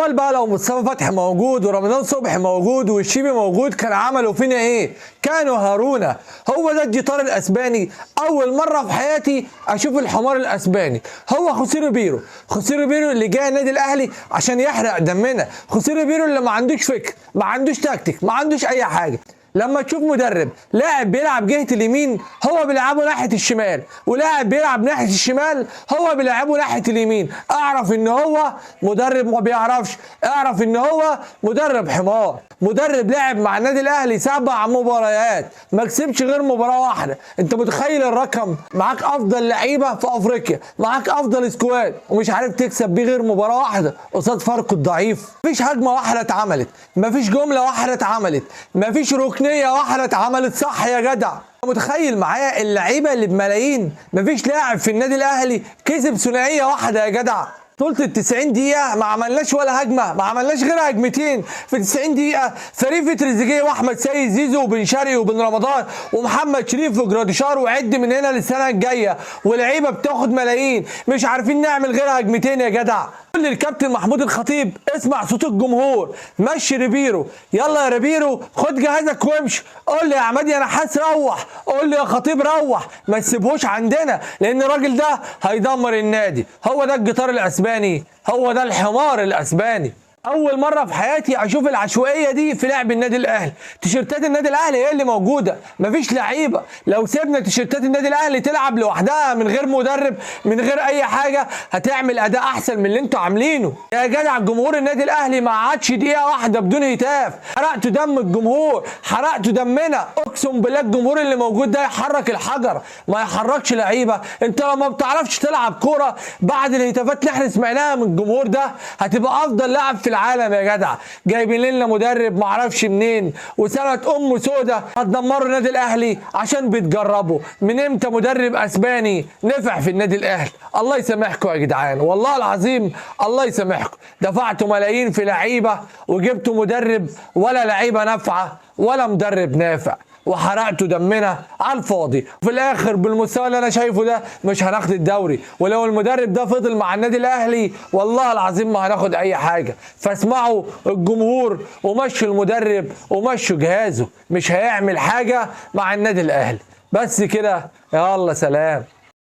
امال بقى لو مصطفى فتحي موجود ورمضان صبحي موجود والشيبي موجود كان عملوا فينا ايه؟ كانوا هارونا. هو ده الجيتار الاسباني. اول مره في حياتي اشوف الحمار الاسباني هو خوسيه ريبيرو. خوسيه ريبيرو اللي جاي النادي الاهلي عشان يحرق دمنا. خوسيه ريبيرو اللي ما عندوش فكر، ما عندوش تكتيك، ما عندوش اي حاجه. لما تشوف مدرب لاعب بيلعب جهه اليمين هو بيلعبه ناحيه الشمال، ولاعب بيلعب ناحيه الشمال هو بيلعبه ناحيه اليمين، اعرف ان هو مدرب ما بيعرفش، اعرف ان هو مدرب حمار. مدرب لعب مع النادي الاهلي 7 مباريات ما كسبش غير مباراه واحده. انت متخيل الرقم؟ معاك افضل لعيبه في افريقيا، معاك افضل سكواد، ومش عارف تكسب بيه غير مباراه واحده قصاد فاركو الضعيف. مفيش هجمه واحده اتعملت، مفيش جمله واحده اتعملت، مفيش ركنيه واحده اتعملت صح يا جدع. متخيل معايا اللعيبه اللي بملايين مفيش لاعب في النادي الاهلي كسب ثنائيه واحده يا جدع. طول ال 90 دقيقة ما عملناش ولا هجمة، ما عملناش غير هجمتين في 90 دقيقة. فريق تريزيجيه واحمد سيد زيزو وبن شرقي وبن رمضان ومحمد شريف وجراديشار، وعد من هنا للسنة الجاية، ولعيبة بتاخد ملايين مش عارفين نعمل غير هجمتين يا جدع. قول للكابتن محمود الخطيب اسمع صوت الجمهور، مشي ريبيرو، يلا يا ريبيرو خد جهازك وامشي. قول لي يا عمادي انا حاسس روح، قول لي يا خطيب روح، ما تسيبهوش عندنا لان الراجل ده هيدمر النادي. هو ده الجيتار الاسباني، هو ده الحمار الاسباني. اول مره في حياتي اشوف العشوائيه دي في لعب النادي الاهلي. تيشيرتات النادي الاهلي هي اللي موجوده، مفيش لعيبه. لو سيبنا تيشيرتات النادي الاهلي تلعب لوحدها من غير مدرب من غير اي حاجه هتعمل اداء احسن من اللي انتوا عاملينه يا جدع. جمهور النادي الاهلي ما قعدش دقيقه واحده بدون هتاف. حرقتوا دم الجمهور، حرقتوا دمنا. اقسم بالله الجمهور اللي موجود ده يحرك الحجر ما يحركش لعيبه. انت لو ما بتعرفش تلعب كوره بعد الهتافات اللي احنا سمعناها من الجمهور ده هتبقى افضل لاعب في العالم يا جدع. جايبين لنا مدرب معرفش منين، وسنه ام سوده هتدمروا النادي الاهلي عشان بتجربوا. من امتى مدرب اسباني نفع في النادي الاهلي؟ الله يسامحكم يا جدعان، والله العظيم الله يسامحكم. دفعتوا ملايين في لعيبه وجبتوا مدرب ولا لعيبه نافعه ولا مدرب نافع، وحرقتوا دمنا على الفاضي. في الاخر بالمستوى اللي انا شايفه ده مش هناخد الدوري، ولو المدرب ده فضل مع النادي الاهلي والله العظيم ما هناخد اي حاجه. فاسمعوا الجمهور ومشوا المدرب ومشوا جهازه، مش هيعمل حاجه مع النادي الاهلي. بس كده، يلا سلام.